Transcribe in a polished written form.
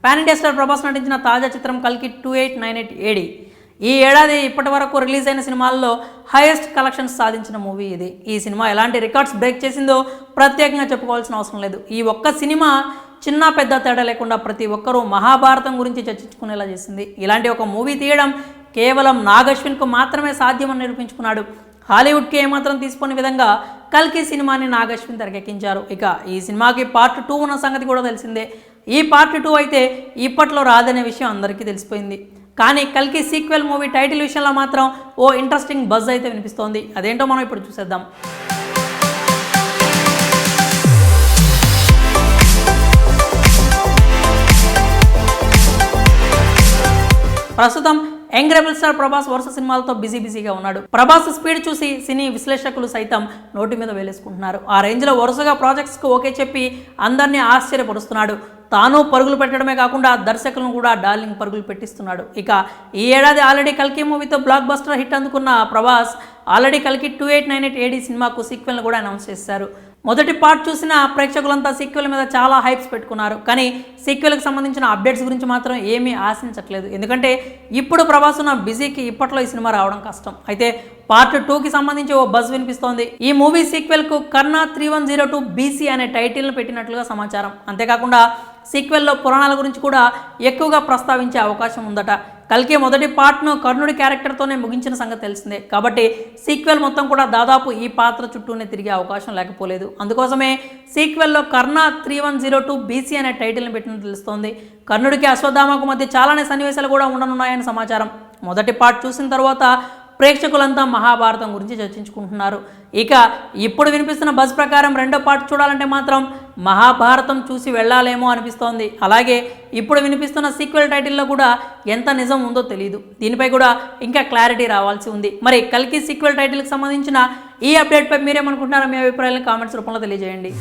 Pan India star Prabhas నటించిన తాజా చిత్రం కల్కి 2898 AD ఈ ఏడాది ఇప్పటి వరకు రిలీజ్ అయిన సినిమాల్లో హైయెస్ట్ కలెక్షన్స్ సాధించిన మూవీ ఇది. ఈ సినిమా ఎలాంటి రికార్డ్స్ బ్రేక్ చేసిందో ప్రత్యేకంగా చెప్పుకోవాల్సిన అవసరం లేదు. ఈ ఒక్క సినిమా చిన్న పెద్ద తేడా లేకుండా ప్రతి ఒక్కరూ మహాభారతం గురించి చర్చించుకునేలా చేసింది. ఇలాంటి ఒక మూవీ తీయడం కేవలం నాగశ్విన్కు మాత్రమే సాధ్యమని నిరూపించుకున్నాడు. హాలీవుడ్కి ఏమాత్రం తీసుకునే విధంగా కల్కి సినిమాని నాగశ్విన్ తెరకెక్కించారు. ఇక ఈ సినిమాకి పార్ట్ 2 ఉన్న సంగతి కూడా తెలిసిందే. ఈ పార్ట్ 2 అయితే ఇప్పట్లో రాదనే విషయం అందరికీ తెలిసిపోయింది. కానీ కల్కి సీక్వెల్ మూవీ టైటిల్ విషయంలో మాత్రం ఓ ఇంట్రెస్టింగ్ బజ్ అయితే వినిపిస్తోంది. అదేంటో మనం ఇప్పుడు చూసేద్దాం. ప్రస్తుతం యంగ్ రెబల్ స్టార్ ప్రభాస్ వరుస సినిమాలతో బిజీగా ఉన్నాడు. ప్రభాస్ స్పీడ్ చూసి సినీ విశ్లేషకులు సైతం నోటి మీద వేలేసుకుంటున్నారు. ఆ రేంజ్లో వరుసగా ప్రాజెక్ట్స్కు ఓకే చెప్పి అందరినీ ఆశ్చర్యపరుస్తున్నాడు. తాను పరుగులు పెట్టడమే కాకుండా దర్శకులను కూడా డార్లింగ్ పరుగులు పెట్టిస్తున్నాడు. ఇక ఈ ఏడాది ఆల్రెడీ కల్కి మూవీతో బ్లాక్ బస్టర్ హిట్ అందుకున్న ప్రభాస్ ఆల్రెడీ కల్కి 2898 AD సినిమాకు సీక్వెల్ను కూడా అనౌన్స్ చేశారు. మొదటి పార్ట్ చూసిన ప్రేక్షకులంతా సీక్వెల్ మీద చాలా హైప్స్ పెట్టుకున్నారు. కానీ సీక్వెల్కి సంబంధించిన అప్డేట్స్ గురించి మాత్రం ఏమీ ఆశించట్లేదు. ఎందుకంటే ఇప్పుడు ప్రభాస్ ఉన్న బిజీకి ఇప్పట్లో ఈ సినిమా రావడం కష్టం. అయితే పార్ట్ 2కి సంబంధించి ఓ బజ్ వినిపిస్తోంది. ఈ మూవీ సీక్వెల్కు కర్ణ 3102 BC అనే టైటిల్ను పెట్టినట్లుగా సమాచారం. అంతేకాకుండా సీక్వెల్లో పురాణాల గురించి కూడా ఎక్కువగా ప్రస్తావించే అవకాశం ఉందట. కల్కి మొదటి పార్ట్ను కర్ణుడి క్యారెక్టర్తోనే ముగించిన సంగతి తెలిసిందే. కాబట్టి సీక్వెల్ మొత్తం కూడా దాదాపు ఈ పాత్ర చుట్టూనే తిరిగే అవకాశం లేకపోలేదు. అందుకోసమే సీక్వెల్లో కర్ణ 3102 BC అనే టైటిల్ని పెట్టినట్టు తెలుస్తోంది. కర్ణుడికి అశ్వత్థామకు మధ్య చాలానే సన్నివేశాలు కూడా ఉండనున్నాయని సమాచారం. మొదటి పార్ట్ చూసిన తర్వాత ప్రేక్షకులంతా మహాభారతం గురించి చర్చించుకుంటున్నారు. ఇక ఇప్పుడు వినిపిస్తున్న బజ్ ప్రకారం రెండో పార్ట్ చూడాలంటే మాత్రం మహాభారతం చూసి వెళ్ళాలేమో అనిపిస్తోంది. అలాగే ఇప్పుడు వినిపిస్తున్న సీక్వెల్ టైటిల్లో కూడా ఎంత నిజం ఉందో తెలియదు. దీనిపై కూడా ఇంకా క్లారిటీ రావాల్సి ఉంది. మరి కల్కి సీక్వెల్ టైటిల్కి సంబంధించిన ఈ అప్డేట్పై మీరేమనుకుంటున్నారో మీ అభిప్రాయాలను కామెంట్స్ రూపంలో తెలియజేయండి.